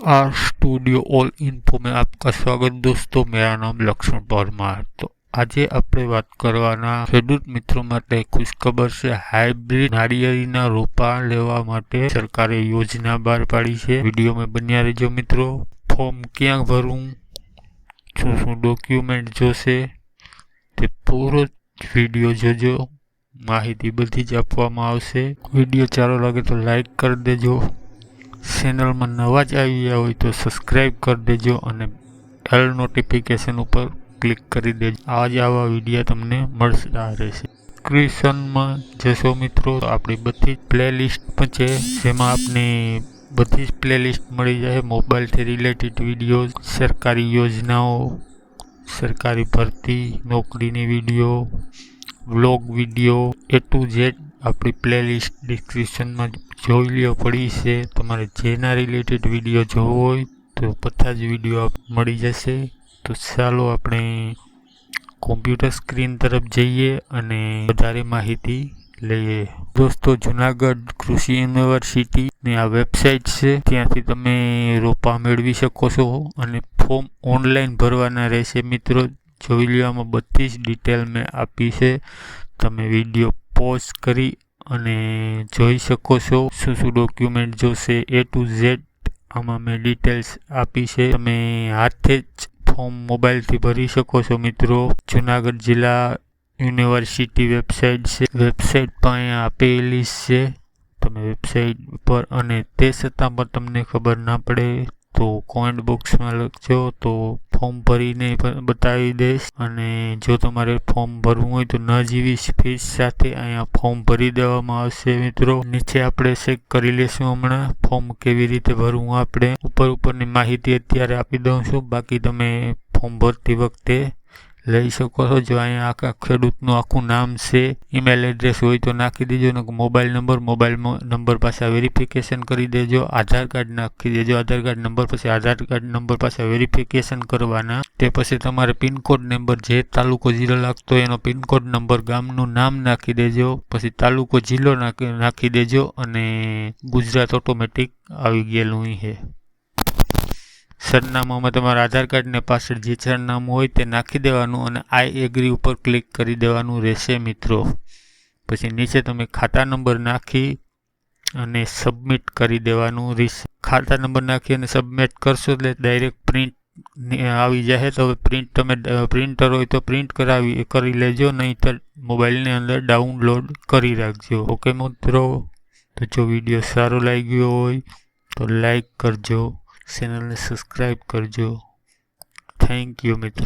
Studio all info में आपका स्वागत दोस्तों। मेरा नाम लक्ष्मण परमार। तो આજે આપણે વાત કરવાના ખેડૂત મિત્રો માટે ખુશખબર છે। હાઇબ્રિડ નાળિયેરીના રોપા લેવા માટે સરકારે યોજના બહાર પાડી છે। વિડીયોમાં બન્યા રહેજો મિત્રો। ફોર્મ ક્યાં ભરવું, શું ડોક્યુમેન્ટ જોશે તે પૂરો વિડીયો જોજો। માહિતી બધી જ આપવામાં આવશે। વિડીયો સારો લાગે તો લાઈક કરી દેજો। चैनल में नवा ज आव्या होय तो सब्सक्राइब कर देजो और बेल नोटिफिकेशन पर क्लिक कर देजो। आज आवा वीडियो तमने मळता रहेशे। डिस्क्रिप्शन में जशो मित्रों तो आपणी बधी प्लेलिस्ट पण छे, जेमां आपने बधी ज प्लेलिस्ट मळी जाए। मोबाइल थी रिलेटेड वीडियो, सरकारी योजनाओं, सरकारी भर्ती, नौकरीनी video, vlog video A to Z अपनी प्लेलिस्ट डिस्क्रिप्शन में જોઈ લ્યો પડી છે। તમારે જેના રિલેટેડ વિડીયો જોવો હોય તો બધા જ વિડીયો મળી જશે। તો ચાલો આપણે કોમ્પ્યુટર સ્ક્રીન તરફ જઈએ અને વધારે માહિતી લઈએ। દોસ્તો, જુનાગઢ કૃષિ યુનિવર્સિટીની આ વેબસાઇટ છે, ત્યાંથી તમે રોપા મેળવી શકો છો અને ફોર્મ ઓનલાઈન ભરવાના રહેશે મિત્રો। જોઈ લ્યો, આમાં બધી જ ડિટેલ મેં આપી છે। તમે વિડીયો પોઝ કરી અને જોઈ શકો છો શું શું ડોક્યુમેન્ટ જોશે એ ટુ ઝેડ આમાં મેં ડિટેલ્સ આપી છે। તમે હાથે જ ફોર્મ મોબાઈલથી ભરી શકો છો મિત્રો। જુનાગઢ જિલ્લા યુનિવર્સિટી વેબસાઇટ છે, વેબસાઇટ પણ અહીંયા આપેલી છે। તમે વેબસાઇટ પર અને તે છતાં પણ તમને ખબર ના પડે તો કોમેન્ટ બોક્સમાં લખજો તો ફોર્મ ભરીને બતાવી દઈશ। અને જો તમારે ફોર્મ ભરવું હોય તો નજીવી ફીસ સાથે અહીંયા ફોર્મ ભરી દેવામાં આવશે મિત્રો। નીચે આપણે ચેક કરી લેશું હમણાં ફોર્મ કેવી રીતે ભરવું। આપણે ઉપરની માહિતી અત્યારે આપી દઉં છું, બાકી તમે ફોર્મ ભરતી વખતે લઈ શકો છો। જો અહીંયા આખા ખેડૂતનું આખું નામ છે, ઈમેલ એડ્રેસ હોય તો નાખી દેજો ને મોબાઈલ નંબર પાછા વેરિફિકેશન કરી દેજો। આધાર કાર્ડ નાખી દેજો, આધાર કાર્ડ નંબર પછી આધાર કાર્ડ નંબર પાછા વેરિફિકેશન કરવાના। તે પછી તમારે પિનકોડ નંબર, જે તાલુકો જિલ્લો લાગતો એનો પિનકોડ નંબર, ગામનું નામ નાખી દેજો, પછી તાલુકો જિલ્લો નાખી દેજો અને ગુજરાત ઓટોમેટિક આવી ગયેલું છે। સરનામામાં તમારા આધાર કાર્ડને પાછળ જે સરનામું હોય તે નાખી દેવાનું અને આઈ એગ્રી ઉપર ક્લિક કરી દેવાનું રહેશે મિત્રો। પછી નીચે તમે ખાતા નંબર નાખી અને સબમિટ કરી દેવાનું રહેશે। ખાતા નંબર નાખી અને સબમિટ કરશો એટલે ડાયરેક્ટ પ્રિન્ટ આવી જાય। તો પ્રિન્ટ તમે પ્રિન્ટર હોય તો પ્રિન્ટ કરી લેજો, નહીંતર મોબાઈલની અંદર ડાઉનલોડ કરી રાખજો। ઓકે મિત્રો, તો જો વિડીયો સારો લાગ્યો હોય તો લાઈક કરજો, ચેનલને સબસ્ક્રાઈબ કરજો। થેન્ક યુ મિત્રો।